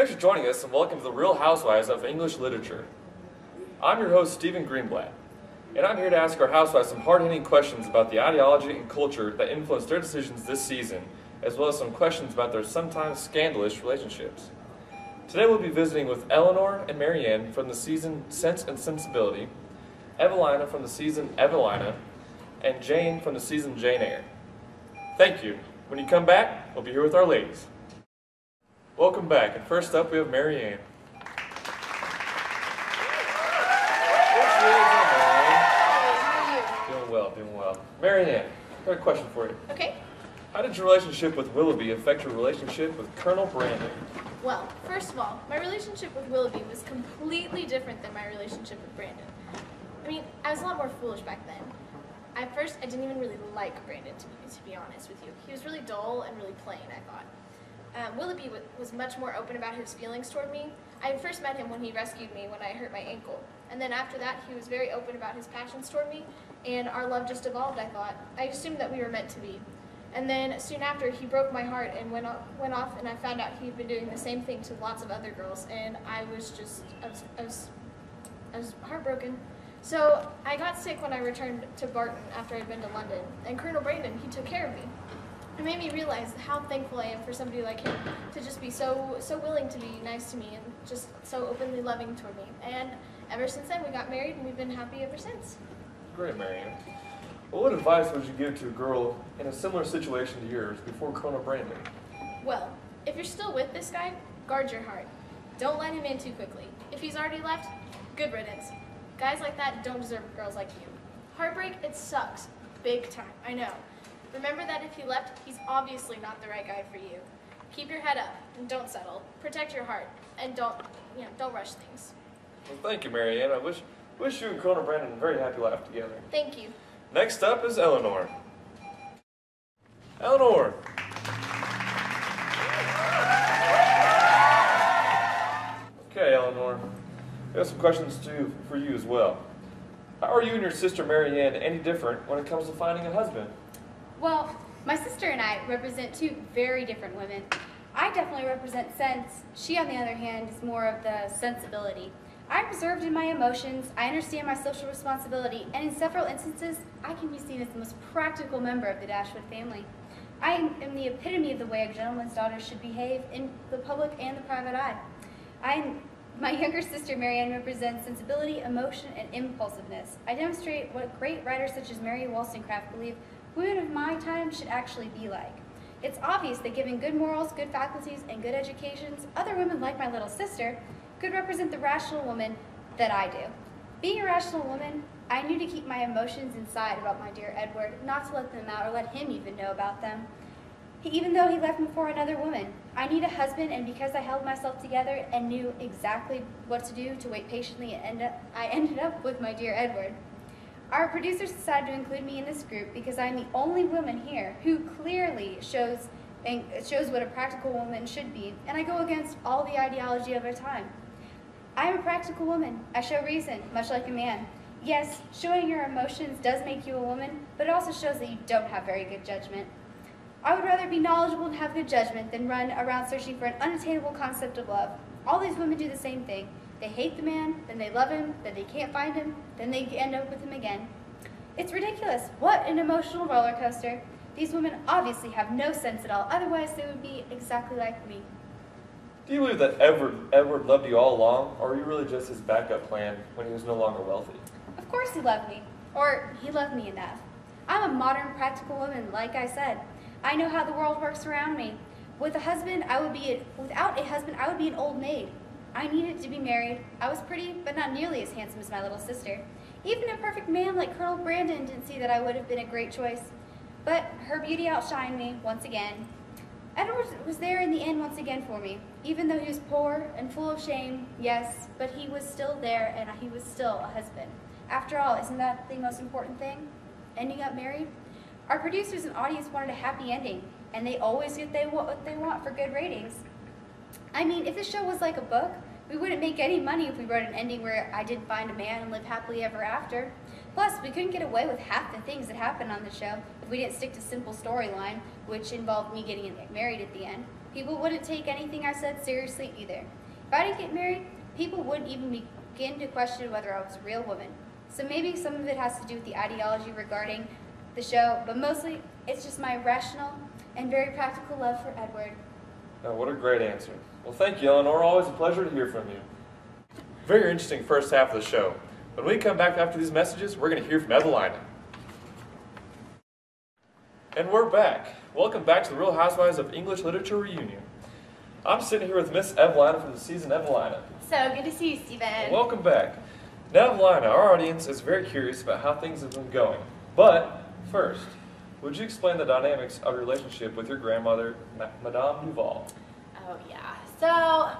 Thanks for joining us and welcome to the Real Housewives of English Literature. I'm your host, Stephen Greenblatt, and I'm here to ask our housewives some hard-hitting questions about the ideology and culture that influenced their decisions this season, as well as some questions about their sometimes scandalous relationships. Today we'll be visiting with Eleanor and Marianne from the season Sense and Sensibility, Evelina from the season Evelina, and Jane from the season Jane Eyre. Thank you. When you come back, we'll be here with our ladies. Welcome back, and first up we have Marianne. Doing well, doing well. Marianne, I've got a question for you. Okay. How did your relationship with Willoughby affect your relationship with Colonel Brandon? Well, first of all, my relationship with Willoughby was completely different than my relationship with Brandon. I mean, I was a lot more foolish back then. At first, I didn't even really like Brandon, to be honest with you. He was really dull and really plain, I thought. Willoughby was much more open about his feelings toward me. I first met him when he rescued me when I hurt my ankle. And then after that, he was very open about his passions toward me, and our love just evolved, I thought. I assumed that we were meant to be. And then soon after, he broke my heart and went off, and I found out he'd been doing the same thing to lots of other girls, and I was heartbroken. So I got sick when I returned to Barton after I'd been to London, and Colonel Brandon, he took care of me. It made me realize how thankful I am for somebody like him to just be so willing to be nice to me and just so openly loving toward me. And ever since then, we got married, and we've been happy ever since. Great, Marianne. Well, what advice would you give to a girl in a similar situation to yours before Colonel Brandon? Well, if you're still with this guy, guard your heart. Don't let him in too quickly. If he's already left, good riddance. Guys like that don't deserve girls like you. Heartbreak, it sucks. Big time, I know. Remember that if he left, he's obviously not the right guy for you. Keep your head up and don't settle. Protect your heart and don't rush things. Well, thank you, Marianne. I wish you and Colonel Brandon a very happy life together. Thank you. Next up is Eleanor. Eleanor. Okay, Eleanor. I have some questions for you as well. How are you and your sister Marianne any different when it comes to finding a husband? Well, my sister and I represent two very different women. I definitely represent sense. She, on the other hand, is more of the sensibility. I'm reserved in my emotions, I understand my social responsibility, and in several instances, I can be seen as the most practical member of the Dashwood family. I am the epitome of the way a gentleman's daughter should behave in the public and the private eye. My younger sister, Marianne, represents sensibility, emotion, and impulsiveness. I demonstrate what great writers such as Mary Wollstonecraft believe women of my time should actually be like. It's obvious that given good morals, good faculties, and good educations, other women like my little sister could represent the rational woman that I do. Being a rational woman, I knew to keep my emotions inside about my dear Edward, not to let them out or let him even know about them. Even though he left me for another woman, I need a husband, and because I held myself together and knew exactly what to do to wait patiently, I ended up with my dear Edward. Our producers decided to include me in this group because I'm the only woman here who clearly shows what a practical woman should be, and I go against all the ideology of our time. I am a practical woman. I show reason, much like a man. Yes, showing your emotions does make you a woman, but it also shows that you don't have very good judgment. I would rather be knowledgeable and have good judgment than run around searching for an unattainable concept of love. All these women do the same thing. They hate the man, then they love him, then they can't find him, then they end up with him again. It's ridiculous. What an emotional roller coaster. These women obviously have no sense at all, otherwise they would be exactly like me. Do you believe that Edward loved you all along, or are you really just his backup plan when he was no longer wealthy? Of course he loved me, or he loved me enough. I'm a modern, practical woman, like I said. I know how the world works around me. Without a husband, I would be an old maid. I needed to be married. I was pretty, but not nearly as handsome as my little sister. Even a perfect man like Colonel Brandon didn't see that I would have been a great choice. But her beauty outshined me once again. Edward was there in the end once again for me. Even though he was poor and full of shame, yes, but he was still there and he was still a husband. After all, isn't that the most important thing? Ending up married? Our producers and audience wanted a happy ending, and they always get what they want for good ratings. I mean, if the show was like a book, we wouldn't make any money if we wrote an ending where I didn't find a man and live happily ever after. Plus, we couldn't get away with half the things that happened on the show if we didn't stick to simple storyline, which involved me getting married at the end. People wouldn't take anything I said seriously either. If I didn't get married, people wouldn't even begin to question whether I was a real woman. So maybe some of it has to do with the ideology regarding the show, but mostly it's just my rational and very practical love for Edward. Oh, what a great answer. Well, thank you, Eleanor. Always a pleasure to hear from you. Very interesting first half of the show. When we come back after these messages, we're going to hear from Evelina. And we're back. Welcome back to the Real Housewives of English Literature Reunion. I'm sitting here with Miss Evelina from the season. Evelina. So good to see you, Stephen. Welcome back. Now, Evelina, our audience is very curious about how things have been going. But first, would you explain the dynamics of your relationship with your grandmother, Madame Duval? Oh, yeah. So,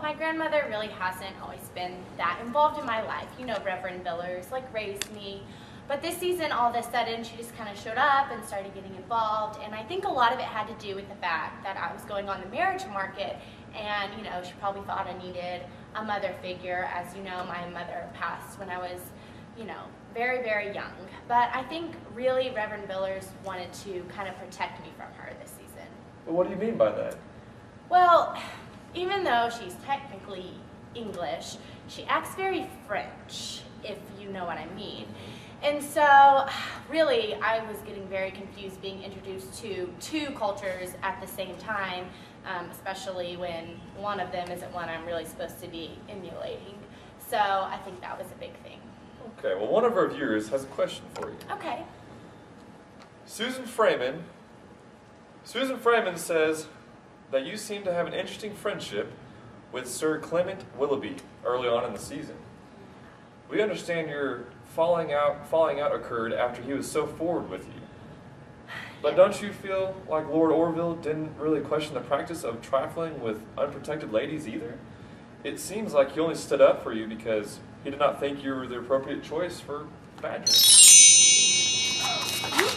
my grandmother really hasn't always been that involved in my life. You know, Reverend Billers, like, raised me. But this season, all of a sudden, she just kind of showed up and started getting involved. And I think a lot of it had to do with the fact that I was going on the marriage market. And, you know, she probably thought I needed a mother figure. As you know, my mother passed when I was, you know, very, very young. But I think really Reverend Billers wanted to kind of protect me from her this season. But what do you mean by that? Well, even though she's technically English, she acts very French, if you know what I mean. And so, really, I was getting very confused being introduced to two cultures at the same time, especially when one of them isn't one I'm really supposed to be emulating. So, I think that was a big thing. Okay, well, one of our viewers has a question for you. Okay. Susan Freeman says that you seem to have an interesting friendship with Sir Clement Willoughby early on in the season. We understand your falling out occurred after he was so forward with you. But don't you feel like Lord Orville didn't really question the practice of trifling with unprotected ladies either? It seems like he only stood up for you because he did not think you were the appropriate choice for Badger.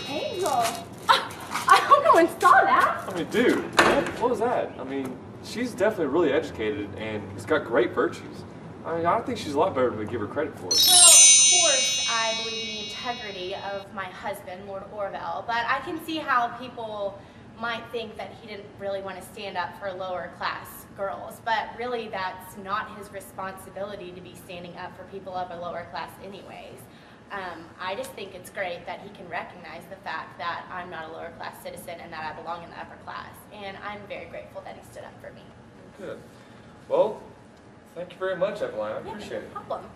ENGL! I hope no one saw that! I mean, dude, what was that? I mean, she's definitely really educated and has got great virtues. I mean, I think she's a lot better than we give her credit for. Well, of course, I believe in the integrity of my husband, Lord Orville, but I can see how people might think that he didn't really want to stand up for lower class girls, but really that's not his responsibility to be standing up for people of a lower class anyways. I just think it's great that he can recognize the fact that I'm not a lower class citizen and that I belong in the upper class, and I'm very grateful that he stood up for me. Good. Well, thank you very much, Evelyn. I appreciate it. No problem.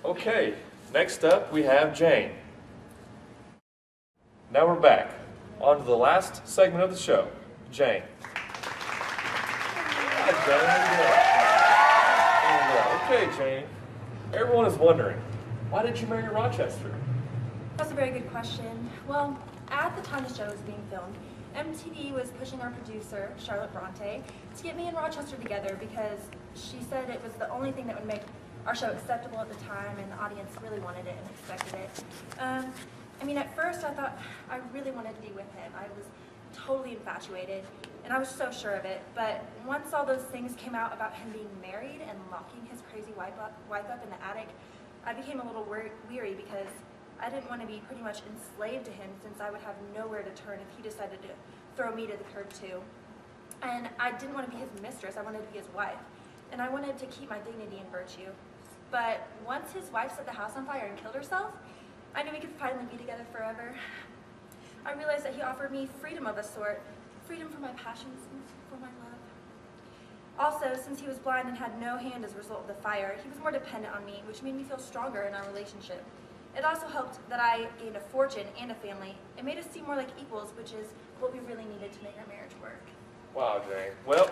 Okay, next up we have Jane. Now we're back. On to the last segment of the show. Jane. Hi, Jane. Okay, Jane. Everyone is wondering, why did you marry Rochester? That's a very good question. Well, at the time the show was being filmed, MTV was pushing our producer, Charlotte Bronte, to get me and Rochester together because she said it was the only thing that would make our show acceptable at the time, and the audience really wanted it and expected it. I mean, at first I thought I really wanted to be with him. I was totally infatuated, and I was so sure of it. But once all those things came out about him being married and locking his crazy wife up in the attic, I became a little weary because I didn't want to be pretty much enslaved to him, since I would have nowhere to turn if he decided to throw me to the curb too. And I didn't want to be his mistress, I wanted to be his wife. And I wanted to keep my dignity and virtue. But once his wife set the house on fire and killed herself, I knew we could finally be together forever. I realized that he offered me freedom of a sort, freedom for my passions and for my love. Also, since he was blind and had no hand as a result of the fire, he was more dependent on me, which made me feel stronger in our relationship. It also helped that I gained a fortune and a family. It made us seem more like equals, which is what we really needed to make our marriage work. Wow, Jane. Well,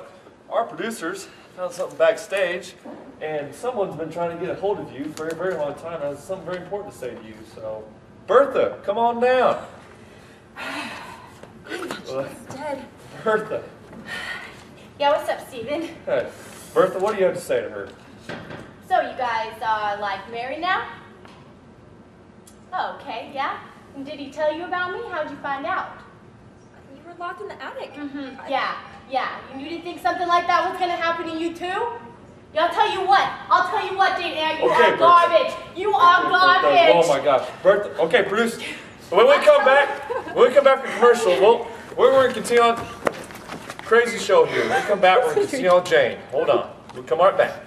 our producers found something backstage, and someone's been trying to get a hold of you for a very long time and has something very important to say to you. So, Bertha, come on down. She's dead. Bertha. Yeah, what's up, Steven? Hey, Bertha, what do you have to say to her? So you guys are like married now? Oh, okay, yeah. And did he tell you about me? How'd you find out? You were locked in the attic. Yeah. You didn't think something like that was gonna happen to you too? Yeah, I'll tell you what, Jane Eyre, you are garbage. You are garbage. Oh my gosh, Bertha. Okay, producer. When we come back from commercial, we're going to continue on. crazy show here. When we come back, we're going to see on Jane. Hold on. We'll come right back.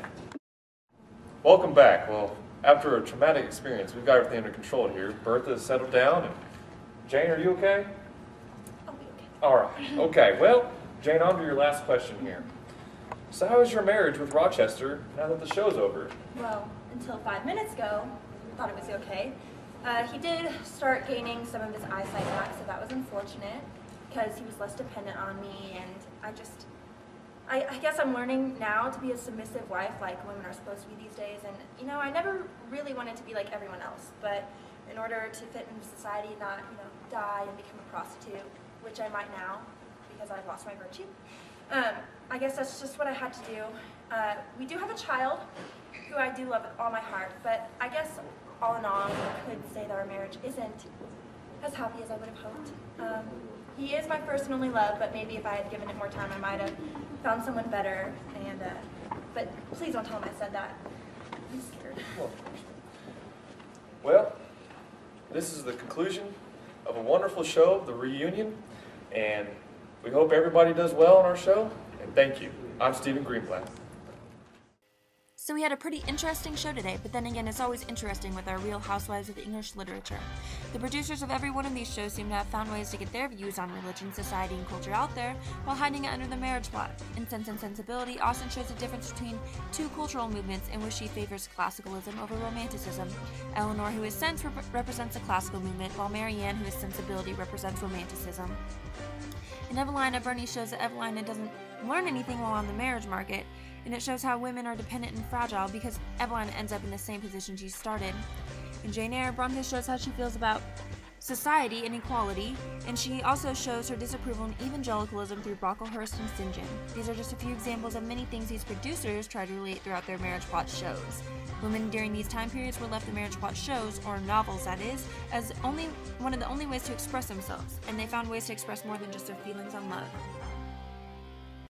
Welcome back. Well, after a traumatic experience, we've got everything under control here. Bertha is settled down. And Jane, are you okay? I'll be okay. All right. Okay. Well, Jane, on to your last question here. So how is your marriage with Rochester now that the show's over? Well, until 5 minutes ago, I thought it was okay. He did start gaining some of his eyesight back, so that was unfortunate because he was less dependent on me, and I guess I'm learning now to be a submissive wife like women are supposed to be these days, and you know, I never really wanted to be like everyone else, but in order to fit into society, not, you know, die and become a prostitute, which I might now because I've lost my virtue. I guess that's just what I had to do. We do have a child who I do love with all my heart, but I guess all in all, I could say that our marriage isn't as happy as I would have hoped. He is my first and only love, but maybe if I had given it more time, I might have found someone better. And but please don't tell him I said that. I'm scared. Well, this is the conclusion of a wonderful show, The Reunion, and we hope everybody does well on our show, and thank you. I'm Stephen Greenblatt. So we had a pretty interesting show today, but then again, it's always interesting with our Real Housewives of English Literature. The producers of every one of these shows seem to have found ways to get their views on religion, society, and culture out there while hiding it under the marriage plot. In Sense and Sensibility, Austin shows the difference between two cultural movements in which she favors classicalism over romanticism. Eleanor, who is Sense, represents the classical movement, while Marianne, who is Sensibility, represents romanticism. In Evelina, Bernie shows that Evelina doesn't learn anything while on the marriage market, and it shows how women are dependent and fragile because Evelina ends up in the same position she started. In Jane Eyre, Bronte shows how she feels about society and equality, and she also shows her disapproval in evangelicalism through Brocklehurst and St. John. These are just a few examples of many things these producers try to relate throughout their marriage plot shows. Women during these time periods were left the marriage plot shows, or novels that is, as one of the only ways to express themselves, and they found ways to express more than just their feelings on love.